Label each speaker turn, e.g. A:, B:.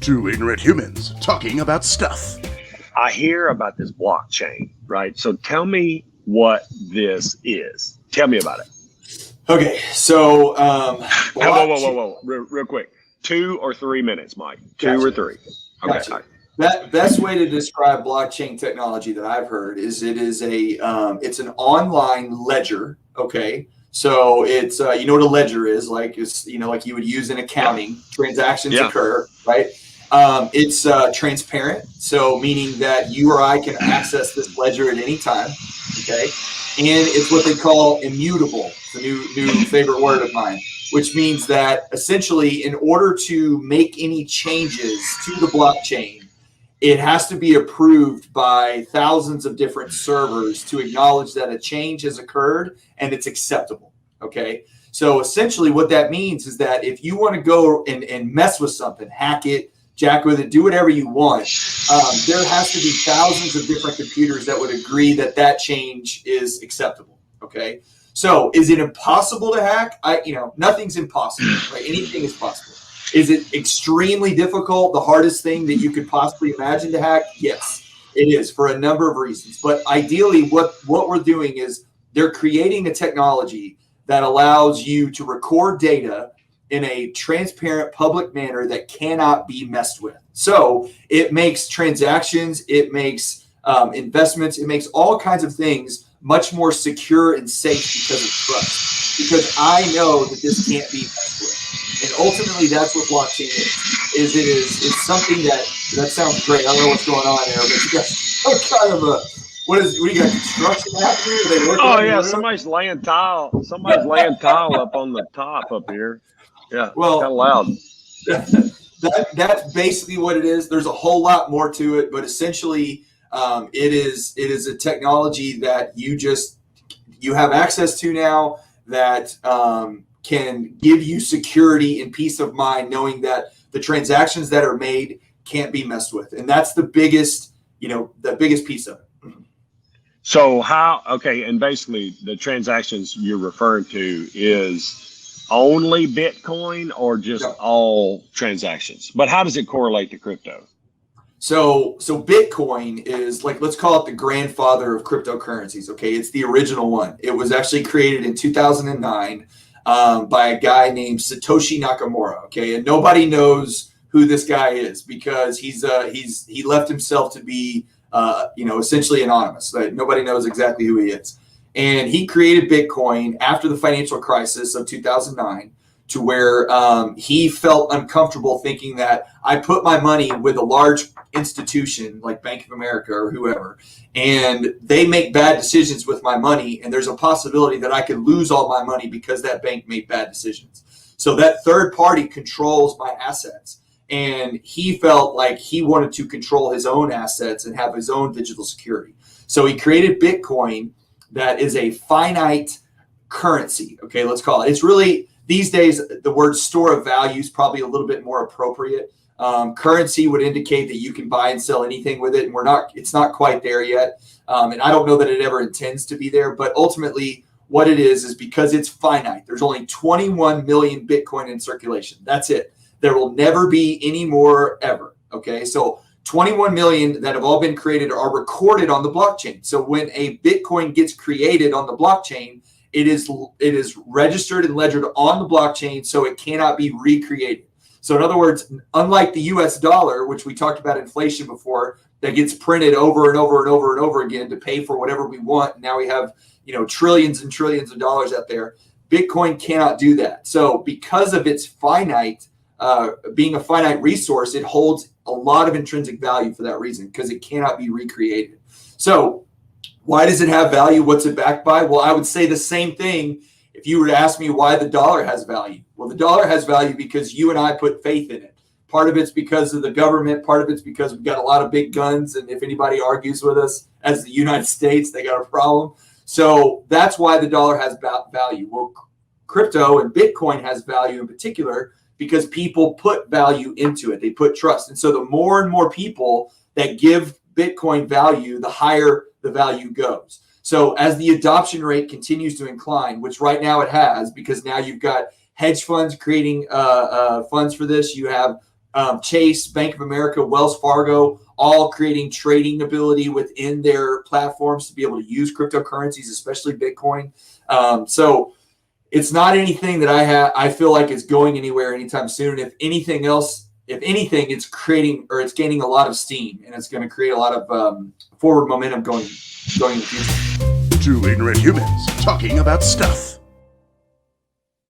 A: Two ignorant humans talking about stuff.
B: I hear about this blockchain, right? So tell me what this is. Tell me about it.
C: Okay, so
B: whoa. Real quick. 2 or 3 minutes, Mike. Two or three. Okay.
C: Gotcha. Right. That best way to describe blockchain technology that I've heard is it's an online ledger. Okay, so it's you know what a ledger is, like it's like you would use in accounting. Transactions occur, right? It's transparent, so meaning that you or I can access this ledger at any time. Okay, and it's what they call immutable. It's a new favorite word of mine, which means that essentially, in order to make any changes to the blockchain, it has to be approved by thousands of different servers to acknowledge that a change has occurred and it's acceptable. Okay. So essentially what that means is that if you want to go and mess with something, hack it, jack with it, do whatever you want, there has to be thousands of different computers that would agree that that change is acceptable. Okay. So is it impossible to hack? Nothing's impossible, right? Anything is possible. Is it extremely difficult, the hardest thing that you could possibly imagine to hack? Yes, it is, for a number of reasons. But ideally, what we're doing is they're creating a technology that allows you to record data in a transparent public manner that cannot be messed with. So it makes transactions, it makes investments, it makes all kinds of things much more secure and safe because of trust. Because I know that this can't be messed with. And ultimately, that's what blockchain is. It's something that sounds great. I don't know what's going on there, but you got some kind of a what do you got, construction happening? Are they working?
B: Oh yeah, somebody's laying tile. Somebody's laying tile up on the top up here. Yeah,
C: well,
B: kind of loud.
C: That's basically what it is. There's a whole lot more to it, but essentially, it is a technology that you have access to now that can give you security and peace of mind, knowing that the transactions that are made can't be messed with, and that's the biggest piece of it.
B: So and basically the transactions you're referring to is only Bitcoin or just all transactions? But how does it correlate to crypto?
C: So Bitcoin is, like, let's call it the grandfather of cryptocurrencies. Okay, it's the original one. It was actually created in 2009 by a guy named Satoshi Nakamoto. Okay, and nobody knows who this guy is because he left himself to be essentially anonymous. Like, nobody knows exactly who he is. And he created Bitcoin after the financial crisis of 2009, to where he felt uncomfortable thinking that I put my money with a large institution like Bank of America or whoever, and they make bad decisions with my money, and there's a possibility that I could lose all my money because that bank made bad decisions. So that third party controls my assets. And he felt like he wanted to control his own assets and have his own digital security. So he created Bitcoin that is a finite currency. Okay, let's call it. It's really, these days, the word store of value is probably a little bit more appropriate. Currency would indicate that you can buy and sell anything with it, and it's not quite there yet. And I don't know that it ever intends to be there, but ultimately what it is because it's finite. There's only 21 million Bitcoin in circulation. That's it. There will never be any more ever. Okay, so 21 million that have all been created are recorded on the blockchain. So when a Bitcoin gets created on the blockchain, it is registered and ledgered on the blockchain, so it cannot be recreated. So in other words, unlike the US dollar, which we talked about inflation before, that gets printed over and over and over and over again to pay for whatever we want. Now we have trillions and trillions of dollars out there. Bitcoin cannot do that. So because of its finite being a finite resource, it holds a lot of intrinsic value for that reason, because it cannot be recreated. So why does it have value? What's it backed by? Well, I would say the same thing if you were to ask me why the dollar has value. Well, the dollar has value because you and I put faith in it. Part of it's because of the government. Part of it's because we've got a lot of big guns. And if anybody argues with us as the United States, they got a problem. So that's why the dollar has value. Well, crypto and Bitcoin has value in particular because people put value into it. They put trust. And so the more and more people that give Bitcoin value, the higher the value goes. So as the adoption rate continues to incline, which right now it has, because now you've got hedge funds creating funds for this. You have Chase, Bank of America, Wells Fargo, all creating trading ability within their platforms to be able to use cryptocurrencies, especially Bitcoin. So it's not anything that I feel like is going anywhere anytime soon. If anything, it's creating or it's gaining a lot of steam, and it's going to create a lot of forward momentum going in the future.
A: Two ignorant humans talking about stuff.